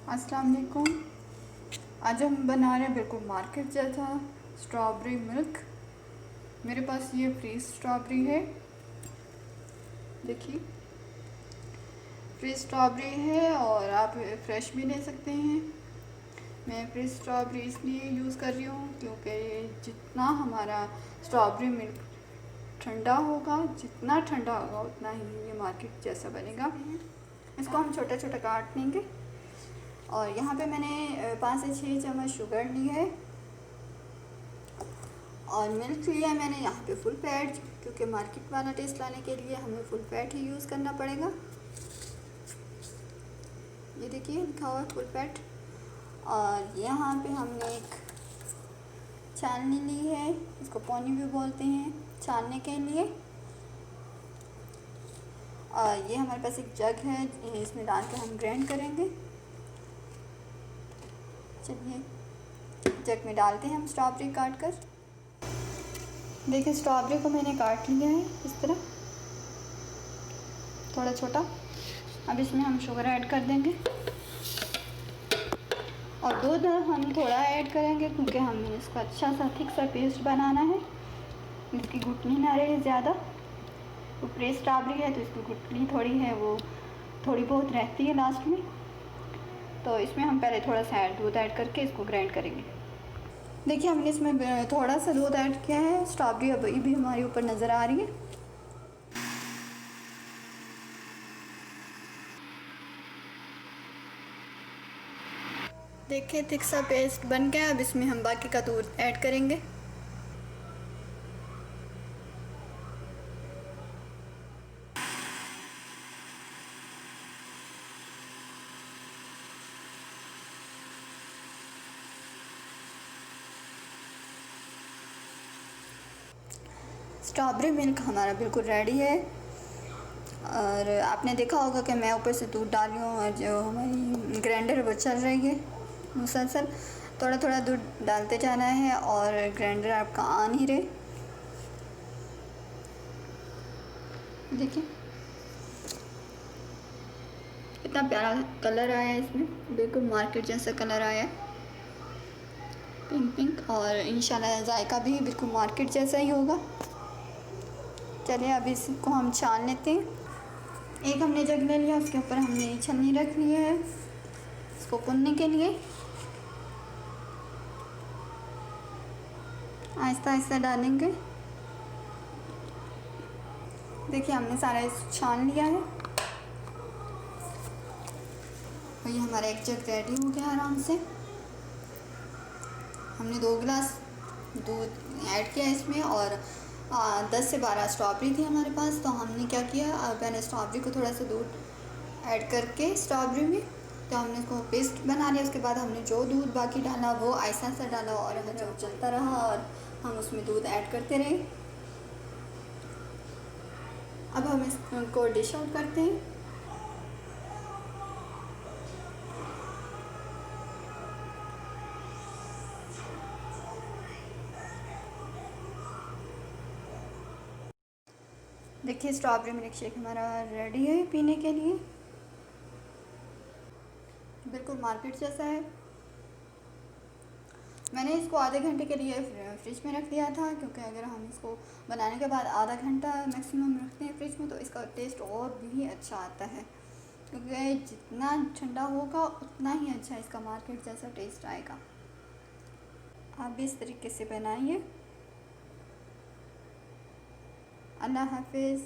अस्सलाम वालेकुम। आज हम बना रहे हैं बिल्कुल मार्केट जैसा स्ट्रॉबेरी मिल्क। मेरे पास ये फ्रीज स्ट्रॉबेरी है, देखिए फ्रीज स्ट्रॉबेरी है और आप फ्रेश भी ले सकते हैं। मैं फ्रीज स्ट्रॉबेरी इसलिए यूज़ कर रही हूँ क्योंकि जितना हमारा स्ट्रॉबेरी मिल्क ठंडा होगा, जितना ठंडा होगा उतना ही ये मार्केट जैसा बनेगा। इसको हम छोटा छोटा काट लेंगे और यहाँ पे मैंने 5 से 6 चम्मच शुगर ली है और मिल्क लिया है मैंने यहाँ पे फुल फैट, क्योंकि मार्केट वाला टेस्ट लाने के लिए हमें फुल फैट ही यूज़ करना पड़ेगा। ये देखिए लिखा हुआ है फुल फैट। और यहाँ पे हमने एक छाननी ली है, इसको पौनी भी बोलते हैं, छानने के लिए। और ये हमारे पास एक जग है, इसमें डाल के हम ग्राइंड करेंगे। चलिए जग में डालते हैं हम स्ट्रॉबेरी काट कर। देखिए स्ट्रॉबेरी को मैंने काट लिया है इस तरह थोड़ा छोटा। अब इसमें हम शुगर ऐड कर देंगे और दूध हम थोड़ा ऐड करेंगे क्योंकि हमें इसका अच्छा सा थिक सा पेस्ट बनाना है, इसकी गुठली ना रहे ज़्यादा। तो फ्रेश स्ट्रॉबेरी है तो इसकी गुठली थोड़ी है, वो थोड़ी बहुत रहती है लास्ट में। तो इसमें हम पहले थोड़ा सा दूध ऐड करके इसको ग्राइंड करेंगे। देखिए हमने इसमें थोड़ा सा दूध ऐड किया है, स्ट्रॉबेरी अभी भी हमारे ऊपर नज़र आ रही है। देखिए थिक सा पेस्ट बन गया। अब इसमें हम बाकी का दूध ऐड करेंगे। स्ट्रॉबेरी मिल्क हमारा बिल्कुल रेडी है और आपने देखा होगा कि मैं ऊपर से दूध डाल रही हूँ और जो हमारी ग्राइंडर वो चल रही है मुसलसल। थोड़ा थोड़ा दूध डालते जाना है और ग्राइंडर आपका आ नहीं रहे। देखिए कितना प्यारा कलर आया है इसमें, बिल्कुल मार्केट जैसा कलर आया है, पिंक पिंक। और इंशाल्लाह जायका भी बिल्कुल मार्केट जैसा ही होगा। चलिए अब इसको हम छान लेते हैं। एक हमने जग ले लिया, उसके ऊपर हमने छन्नी रख ली है इसको भुनने के लिए। आहिस्ता आहिस्ता डालेंगे। देखिए हमने सारा छान लिया है और ये हमारा एक जग रेडी हो गया आराम से। हमने 2 गिलास दूध ऐड किया इसमें और 10 से 12 स्ट्रॉबेरी थी हमारे पास। तो हमने क्या किया, मैंने स्ट्रॉबेरी को थोड़ा सा दूध ऐड करके स्ट्रॉबेरी में तो हमने इसको पेस्ट बना लिया। उसके बाद हमने जो दूध बाकी डाला वो आहिस्ता सा डाला और जो चलता रहा और हम उसमें दूध ऐड करते रहे। अब हम इसको डिश आउट करते हैं। देखिए स्ट्रॉबेरी मिल्क शेक हमारा रेडी है पीने के लिए, बिल्कुल मार्केट जैसा है। मैंने इसको आधे घंटे के लिए फ्रिज में रख दिया था क्योंकि अगर हम इसको बनाने के बाद आधा घंटा मैक्सिमम रखते हैं फ्रिज में तो इसका टेस्ट और भी अच्छा आता है, क्योंकि जितना ठंडा होगा उतना ही अच्छा इसका मार्केट जैसा टेस्ट आएगा। आप भी इस तरीके से बनाइए। अल्लाह हाफिज़।